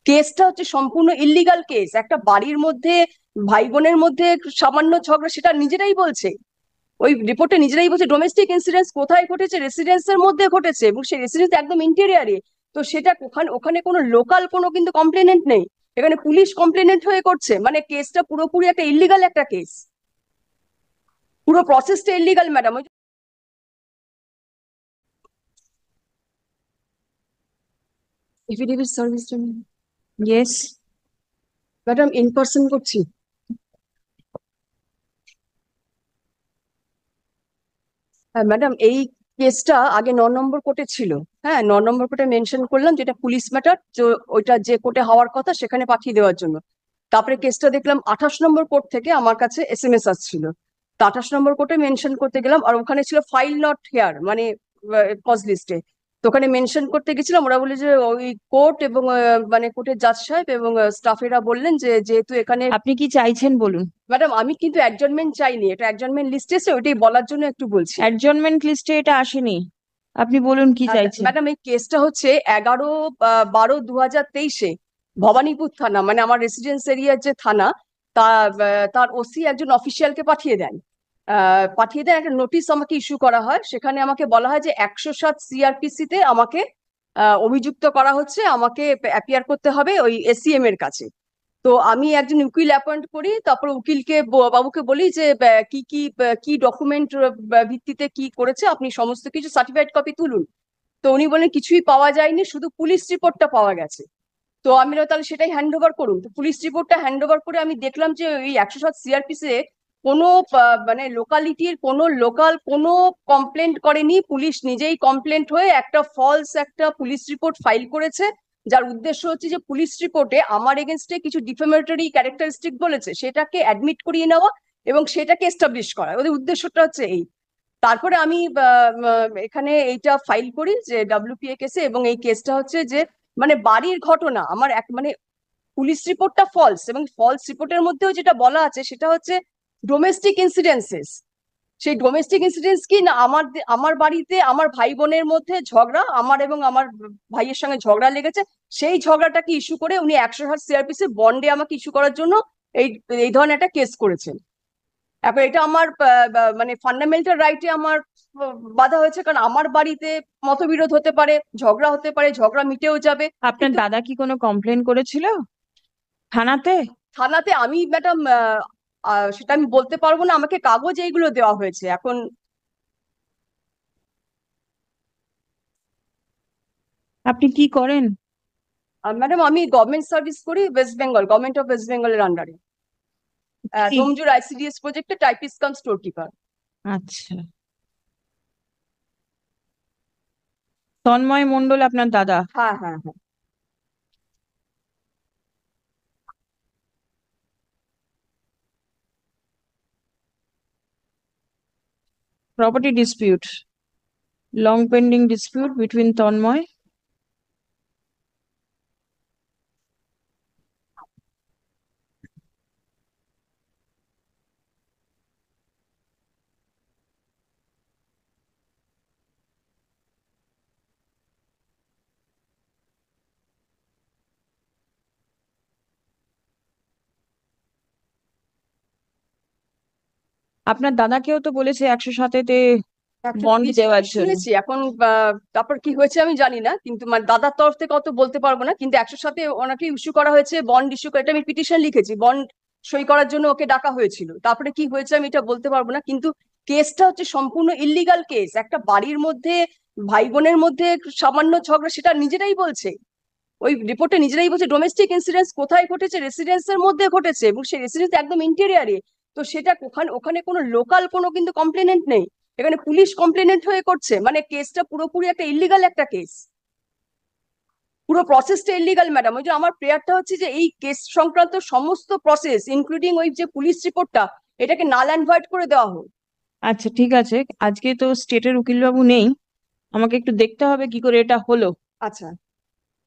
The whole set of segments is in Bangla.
কেসটা হচ্ছে সম্পূর্ণ ইল্লিগাল কেস। একটা বাড়ির মধ্যে ভাই বোনের মধ্যে সামান্য ঝগড়া, সেটা নিজেরাই বলছে, ওই রিপোর্টে নিজেরাই বলছে ডোমেস্টিক ইনসিডেন্স কোথায় ঘটেছে, রেসিডেন্সের মধ্যে ঘটেছে, এবং সেই রেসিডেন্স একদম ইন্টেরিয়ারে। তো সেটা ওখানে ওখানে কোনো লোকাল কোনো কিন্তু কমপ্লেনেন্ট নেই, এখানে পুলিশ কমপ্লেনেন্ট হয়ে করছে, মানে কেসটা পুরোপুরি একটা ইল্লিগাল একটা কেস, পুরো প্রসেসটা illegal madam. Affidavit service yes. Madam in person করছি। হ্যাঁ ম্যাডাম, এই কেসটা আগে 9 নম্বর কোর্টে ছিল। হ্যাঁ, 9 নম্বর কোর্টে মেনশন করলাম যেটা পুলিশ ম্যাটার, তো ওইটা যে কোর্টে হওয়ার কথা সেখানে পাঠিয়ে দেওয়ার জন্য। তারপরে কেসটা দেখলাম 28 নম্বর কোর্ট থেকে আমার কাছে এসএমএস আসছিল। তো 28 নম্বর কোর্টে মেনশন করতে গেলাম, আর ওখানে ছিল ফাইল নট হেয়ার, মানে কজ লিস্টে। তো ওখানে মেনশন করতে গেছিলাম, ওরা বলে যে ওই কোর্ট এবং মানে কোর্টের জাজ সাহেব এবং স্টাফেরা বললেন যে যেহেতু এখানে। আপনি কি চাইছেন বলুন। ম্যাডাম আমি কিন্তু অ্যাডজনমেন্ট চাইনি, এটা অ্যাডজনমেন্ট লিস্টে এসে ওইটাই বলার জন্য একটু বলছি। অ্যাডজর্নমেন্ট লিস্টে এটা আসেনি। আপনি বলুন কি চাইছেন। ম্যাডাম এই কেসটা হচ্ছে 11/12/2023-এ ভবানীপুর থানা, মানে আমার রেসিডেন্স এরিয়ার যে থানা, তার ওসি একজন অফিসিয়ালকে পাঠিয়ে দেন একটা নোটিশ আমাকে ইস্যু করা হয়। সেখানে আমাকে বলা হয় যে 107 সিআরপিসি তে আমাকে অভিযুক্ত করা হচ্ছে, আমাকে অ্যাপিয়ার করতে হবে ওই এসিএম এর কাছে। তো আমি একজন উকিল অ্যাপয়েন্ট করি, তারপর উকিলকে বাবুকে বলি যে কি কি কি ডকুমেন্ট ভিত্তিতে কি করেছে, আপনি সমস্ত কিছু সার্টিফাইড কপি তুলুন। তো উনি বলেন কিছুই পাওয়া যায়নি, শুধু পুলিশ রিপোর্টটা পাওয়া গেছে। তো আমি বললাম, তাহলে সেটাই হ্যান্ড ওভার করুন। তো পুলিশ রিপোর্টটা হ্যান্ড ওভার করে আমি দেখলাম যে ওই 107 সিআরপিসি কোনো মানে লোকালিটির কোনো লোকাল কোনো কমপ্লেন্ট করেনি, পুলিশ নিজেই কমপ্লেন্ট হয়ে একটা ফলস একটা পুলিশ রিপোর্ট ফাইল করেছে, যার উদ্দেশ্য হচ্ছে যে পুলিশ রিপোর্টে আমার এগেনস্টে কিছু ডিফেমেটরি ক্যারেক্টারিস্টিক বলেছে সেটাকে অ্যাডমিট করিয়ে নেওয়া এবং সেটাকে এস্টাবলিশ করা, ওদের উদ্দেশ্যটা হচ্ছে এই। তারপরে আমি এখানে এইটা ফাইল করি যে ডব্লিউপিএ কেসে, এবং এই কেসটা হচ্ছে যে মানে বাড়ির ঘটনা আমার এক মানে পুলিশ রিপোর্টটা ফলস, এবং ফলস রিপোর্টের মধ্যেও যেটা বলা আছে সেটা হচ্ছে ডোমেস্টিক ইনসিডেন্সেস। সেই ডোমেস্টিক ইনসিডেন্স কি না, আমার বাড়িতে আমার ভাই বোনের মধ্যে ঝগড়া, আমার এবং আমার ভাইয়ের সঙ্গে ঝগড়া লেগেছে, সেই ঝগড়াটাকে ইস্যু করে উনি 107 সিআরপিসি বন্ডে আমাকে ইস্যু করার জন্য এই এই ধরনের একটা কেস করেছেন। এখন এটা আমার মানে ফান্ডামেন্টাল রাইটে আমার বাধা হয়েছে, কারণ আমার বাড়িতে মতবিরোধ হতে পারে, ঝগড়া হতে পারে, ঝগড়া মিটেও যাবে। আপনার কিন্তু দাদা কি কোনো কমপ্লেন করেছিল থানাতে? থানাতে আমি ম্যাডাম সেটা আমি বলতে পারবো না, আমাকে কাগজ এইগুলো দেওয়া হয়েছে এখন। আপনি কি করেন? ম্যাডাম আমি গভর্নমেন্ট সার্ভিস করি, west Bengal, government of west বেঙ্গলের আন্ডারে কি? ডোমজুর আইসিডিএস প্রজেক্টে টাইপিস্ট কাম স্টোর কিপার। আচ্ছা। তন্ময় মণ্ডল আপনার দাদা? হ্যাঁ হ্যাঁ হ্যাঁ। Property dispute, long pending dispute between Tanmoy. আপনার দাদাকেও তো বলেছে 107-তে একটা বন্ড দিয়েছে আমি দেওয়ার জন্য। শুনেছি, এখন তারপর কি হয়েছে আমি জানি না, কিন্তু মানে দাদার তরফ থেকে অত বলতে পারবো না, কিন্তু 107 ওনাকে ইস্যু করা হয়েছে, বন্ড ইস্যু করে, এটা আমি পিটিশন লিখেছি, বন্ড সই করার জন্য ওকে ডাকা হয়েছিল। তারপরে কি হয়েছে আমি এটা বলতে পারবো না, কিন্তু কেসটা হচ্ছে সম্পূর্ণ ইল্লিগাল কেস। একটা বাড়ির মধ্যে ভাই বোনের মধ্যে সামান্য ঝগড়া, সেটা নিজেরাই বলছে, ওই রিপোর্টে নিজেরাই বলছে ডোমেস্টিক ইনসিডেন্স কোথায় ঘটেছে, রেসিডেন্সের মধ্যে ঘটেছে, এবং সেই রেসিডেন্স একদম ইন্টেরিয়ারে। তো সেটা ওখানে ওখানে কোনো লোকাল কোনো কিন্তু কমপ্লেনেন্ট নেই, এখানে পুলিশ কমপ্লেনেন্ট হয়ে করছে, মানে কেসটা পুরোপুরি একটা ইল্লিগাল একটা কেস, পুরো প্রসেসটা ইল্লিগাল ম্যাডাম। ওই যে আমার প্রেয়ারটা হচ্ছে যে এই কেস সংক্রান্ত সমস্ত প্রসেস ইনক্লুডিং ওই যে পুলিশ রিপোর্টটা, এটাকে নাল অ্যান্ড ভয়েড করে দেওয়া হোক। আচ্ছা ঠিক আছে, আজকে তো স্টেটের উকিলবাবু নেই, আমাকে একটু দেখতে হবে কি করে এটা হলো। আচ্ছা।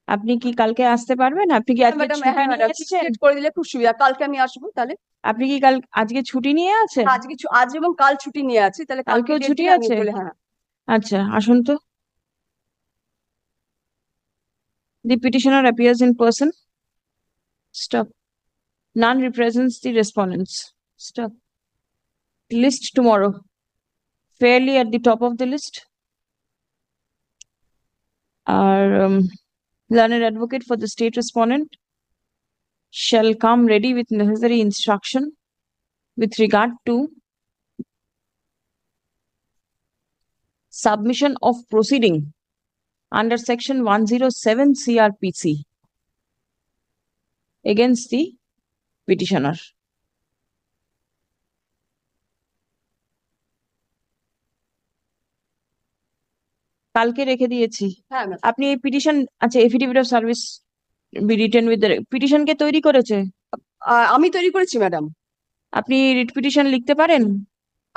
আপনি কি কালকে আসতে পারবেন? আপনি কি হ্যাঁ আজকে ম্যাডাম, ছুটি হ্যাঁ নিয়ে ম্যাডাম, এসেছেন? স্ট্রেট করে দিলে খুব সুবিধা, কালকে আমি আসবো তাহলে। আপনি কি আজকে ছুটি নিয়ে আছেন? হ্যাঁ, আজ এবং কাল ছুটি নিয়ে আছি, তাহলে কালকে কালকেও ডেট ছুটি দিলে আমি আছে? বলে হ্যাঁ। আচ্ছা আসুন তো। The petitioner appears in person. Stop. None represents the respondents. Stop. List tomorrow. Fairly at the top of the list are learned advocate for the state respondent shall come ready with necessary instruction with regard to submission of proceeding under section 107 CRPC against the petitioner. কালকে রেখে দিয়েছি। হ্যাঁ ম্যাম। আপনি এই পিটিশন, আচ্ছা, affidavit of service be written with petition কে তৈরি করেছে? আমি তৈরি করেছি ম্যাডাম। আপনি রিট পিটিশন লিখতে পারেন?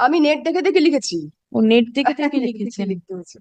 আমি নেট দেখে দেখে লিখেছি। ও নেট দেখে হ্যাঁ, থেকে নেট দেখে লিখেছেন? লিখতে হয়েছে।